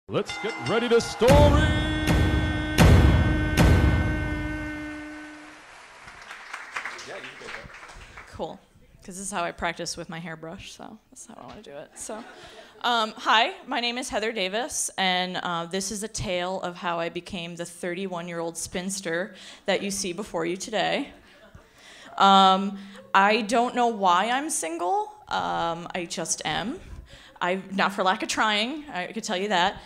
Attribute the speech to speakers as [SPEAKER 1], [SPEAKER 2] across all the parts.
[SPEAKER 1] Let's get ready to story!
[SPEAKER 2] Cool, because this is how I practice with my hairbrush, so that's how I want to do it. So, hi, my name is Heather Davis, and this is a tale of how I became the 31-year-old spinster that you see before you today. I don't know why I'm single. I just am. Not for lack of trying, I could tell you that.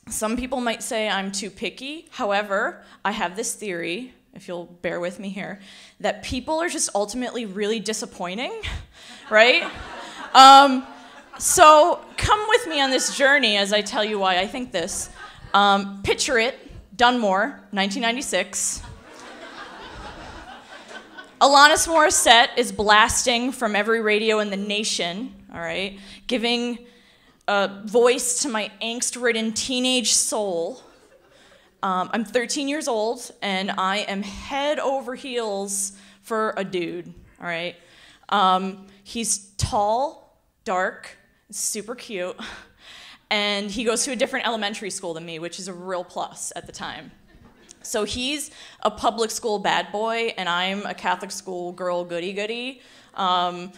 [SPEAKER 2] Some people might say I'm too picky. However, I have this theory, if you'll bear with me here, that people are just ultimately really disappointing, right? So come with me on this journey as I tell you why I think this. Picture it, Dunmore, 1996. Alanis Morissette is blasting from every radio in the nation, all right, giving a voice to my angst-ridden teenage soul. I'm 13 years old, and I am head over heels for a dude, all right? He's tall, dark, super cute, and he goes to a different elementary school than me, which is a real plus at the time. So he's a public school bad boy, and I'm a Catholic school girl goody-goody,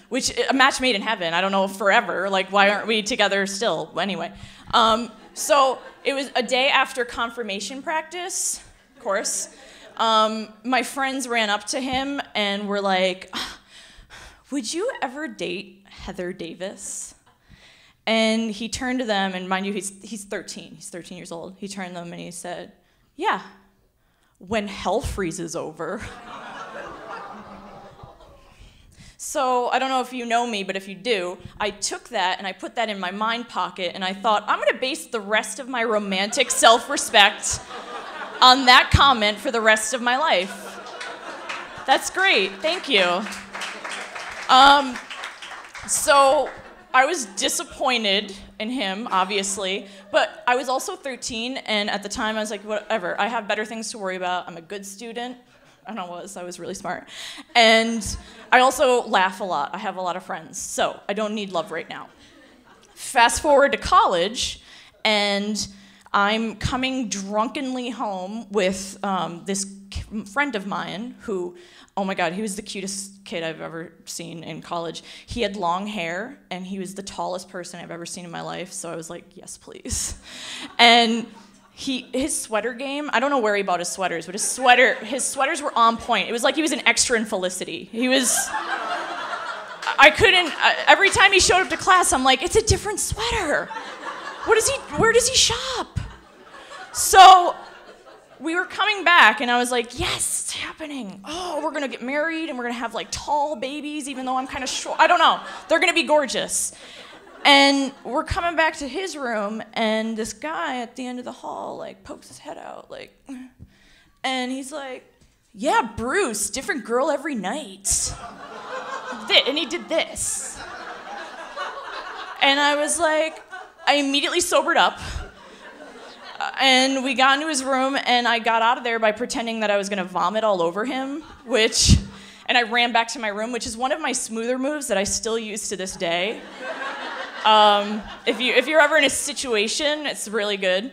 [SPEAKER 2] which a match made in heaven. I don't know, forever. Like, why aren't we together still? Anyway, so it was a day after confirmation practice, of course. My friends ran up to him and were like, "Would you ever date Heather Davis?" And he turned to them, and mind you, he's 13. He's 13 years old. He turned to them and he said, "Yeah. When hell freezes over." So I don't know if you know me, but if you do, I took that and I put that in my mind pocket, and I thought, I'm going to base the rest of my romantic self-respect on that comment for the rest of my life. That's great. Thank you. So I was disappointed in him, obviously, but I was also 13, and at the time I was like, whatever, I have better things to worry about. I'm a good student. I was really smart. And I also laugh a lot. I have a lot of friends, so I don't need love right now. Fast forward to college, and I'm coming drunkenly home with this friend of mine who, oh my God, he was the cutest kid I've ever seen in college. He had long hair, and he was the tallest person I've ever seen in my life, so I was like, yes, please. And his sweater game, I don't know where he bought his sweaters, but his sweaters were on point. It was like he was an extra in Felicity. Every time he showed up to class, I'm like, it's a different sweater. Where does he shop? So we were coming back, and I was like, yes, it's happening. Oh, we're gonna get married, and we're gonna have like tall babies, even though I'm kind of short. I don't know. They're gonna be gorgeous. And we're coming back to his room, and this guy at the end of the hall like pokes his head out, like, and he's like, yeah, Bruce, different girl every night. And he did this. And I was like, I immediately sobered up. And we got into his room, and I got out of there by pretending that I was gonna vomit all over him, and I ran back to my room, which is one of my smoother moves that I still use to this day. If you're ever in a situation, it's really good.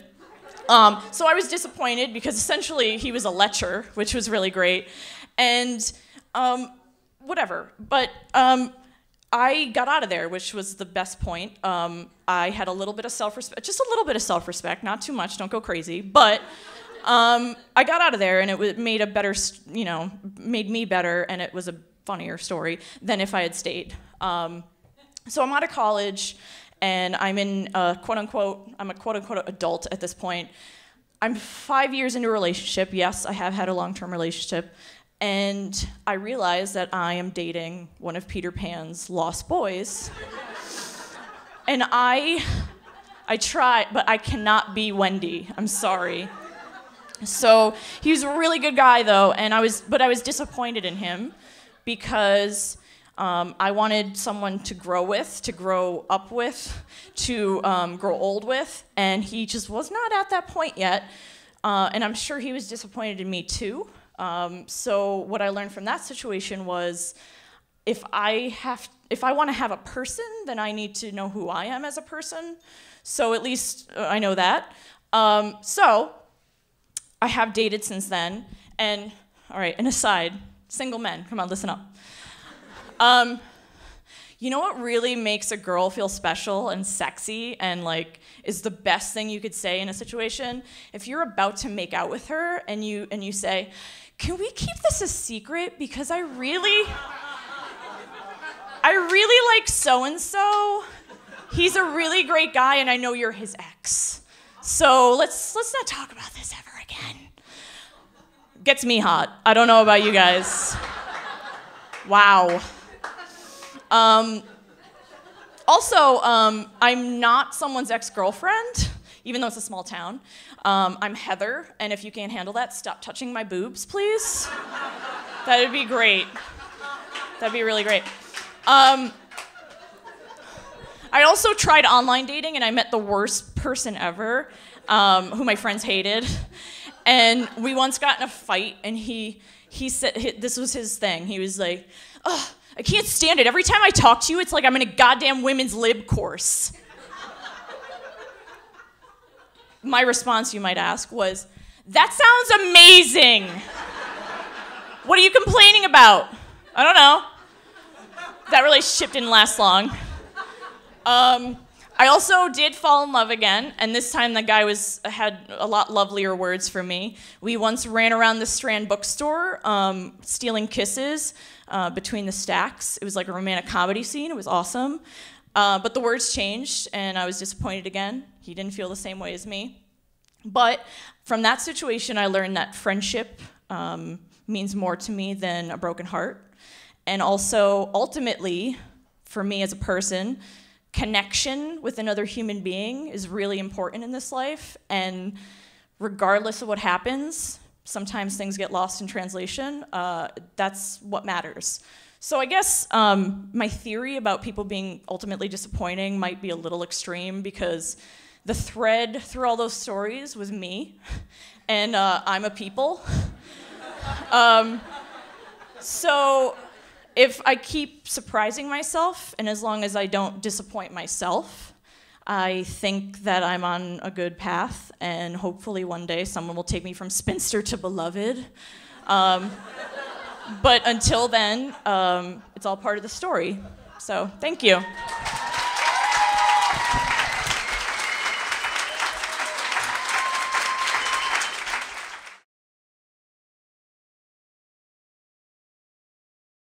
[SPEAKER 2] So I was disappointed because essentially he was a lecher, which was really great. And whatever. But I got out of there, which was the best point. I had a little bit of self-respect, just a little bit of self-respect, not too much, don't go crazy. But I got out of there, and it made made me better, and it was a funnier story than if I had stayed. So I'm out of college, and I'm in I'm a quote-unquote adult at this point. I'm 5 years into a relationship. Yes, I have had a long-term relationship, and I realize that I am dating one of Peter Pan's lost boys. And I try, but I cannot be Wendy. I'm sorry. So he was a really good guy, though, but I was disappointed in him because I wanted someone to grow with, to grow up with, to grow old with, and he just was not at that point yet. And I'm sure he was disappointed in me too. So what I learned from that situation was, if I want to have a person, then I need to know who I am as a person. So at least I know that. So I have dated since then. And, all right, an aside, single men, come on, listen up. You know what really makes a girl feel special and sexy and like is the best thing you could say in a situation? If you're about to make out with her and you say, "Can we keep this a secret because I really like so-and-so. He's a really great guy and I know you're his ex. So let's not talk about this ever again." Gets me hot. I don't know about you guys. Wow. Also, I'm not someone's ex-girlfriend, even though it's a small town. I'm Heather, and if you can't handle that, stop touching my boobs, please. That'd be great. That'd be really great. I also tried online dating, and I met the worst person ever, who my friends hated. And we once got in a fight, and he said, this was his thing. He was like, "Ugh, I can't stand it. Every time I talk to you, it's like I'm in a goddamn women's lib course." My response, you might ask, was, "That sounds amazing. What are you complaining about?" I don't know. That relationship didn't last long. I also did fall in love again, and this time the guy had a lot lovelier words for me. We once ran around the Strand bookstore, stealing kisses between the stacks. It was like a romantic comedy scene. It was awesome. But the words changed, and I was disappointed again. He didn't feel the same way as me. But from that situation, I learned that friendship means more to me than a broken heart. And also, ultimately, for me as a person, connection with another human being is really important in this life, and regardless of what happens, sometimes things get lost in translation, that's what matters. So I guess my theory about people being ultimately disappointing might be a little extreme because the thread through all those stories was me, and I'm a people. So if I keep surprising myself, and as long as I don't disappoint myself, I think that I'm on a good path, and hopefully one day someone will take me from spinster to beloved. But until then, it's all part of the story. So thank you.